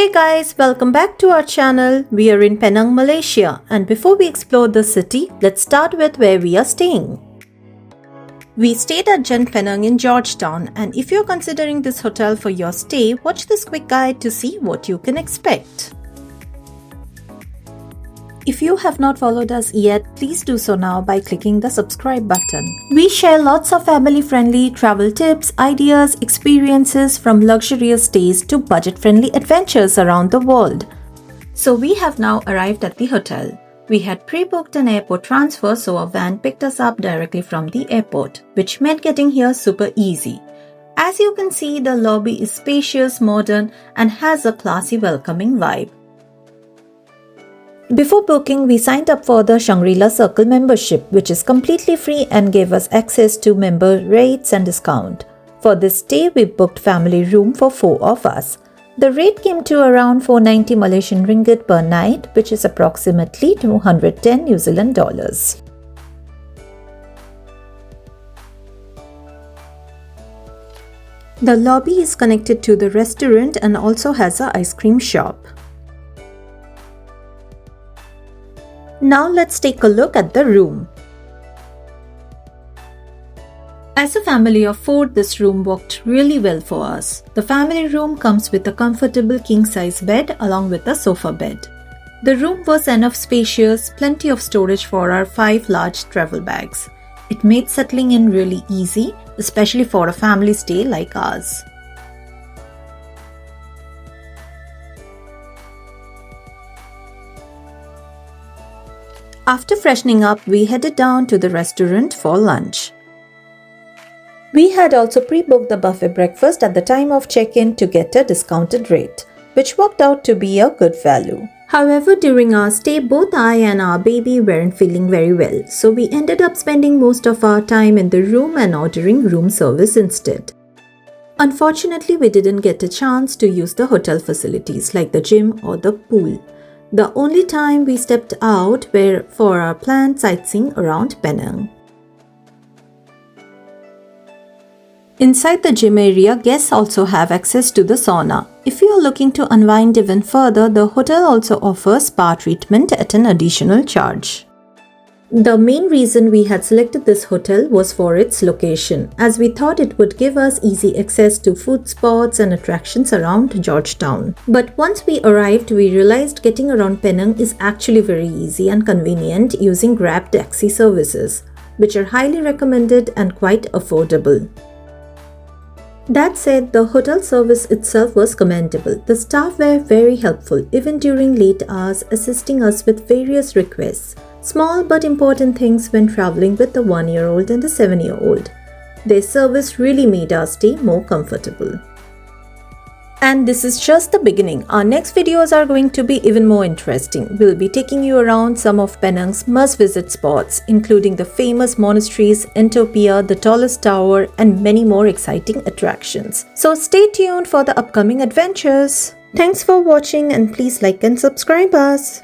Hey guys, welcome back to our channel. We are in Penang, Malaysia, and before we explore the city, let's start with where we are staying. We stayed at JEN Penang in Georgetown, and if you're considering this hotel for your stay, watch this quick guide to see what you can expect. If you have not followed us yet, please do so now by clicking the subscribe button. We share lots of family-friendly travel tips, ideas, experiences from luxurious stays to budget-friendly adventures around the world. So we have now arrived at the hotel. We had pre-booked an airport transfer, so a van picked us up directly from the airport, which made getting here super easy. As you can see, the lobby is spacious, modern, and has a classy, welcoming vibe. Before booking, we signed up for the Shangri-la Circle membership, which is completely free and gave us access to member rates and discount. For this stay, we booked family room for 4 of us. The rate came to around 490 Malaysian ringgit per night, which is approximately 210 New Zealand dollars. The lobby is connected to the restaurant and also has an ice cream shop. Now let's take a look at the room. As a family of 4, this room worked really well for us. The family room comes with a comfortable king-size bed along with a sofa bed. The room was enough spacious, plenty of storage for our 5 large travel bags. It made settling in really easy, especially for a family stay like ours. After freshening up, we headed down to the restaurant for lunch. We had also pre-booked the buffet breakfast at the time of check-in to get a discounted rate, which worked out to be a good value. However, during our stay, both I and our baby weren't feeling very well, so we ended up spending most of our time in the room and ordering room service instead. Unfortunately, we didn't get a chance to use the hotel facilities like the gym or the pool. The only time we stepped out were for our planned sightseeing around Penang. Inside the gym area, guests also have access to the sauna. If you are looking to unwind even further, the hotel also offers spa treatment at an additional charge. The main reason we had selected this hotel was for its location, as we thought it would give us easy access to food spots and attractions around Georgetown. But once we arrived, we realized getting around Penang is actually very easy and convenient using Grab taxi services, which are highly recommended and quite affordable. That said, the hotel service itself was commendable. The staff were very helpful, even during late hours, assisting us with various requests. Small but important things when traveling with the 1-year-old and the 7-year-old. Their service really made our stay more comfortable. And this is just the beginning. Our next videos are going to be even more interesting. We'll be taking you around some of Penang's must-visit spots, including the famous monasteries, Entopia, the tallest tower, and many more exciting attractions. So stay tuned for the upcoming adventures. Thanks for watching and please like and subscribe us.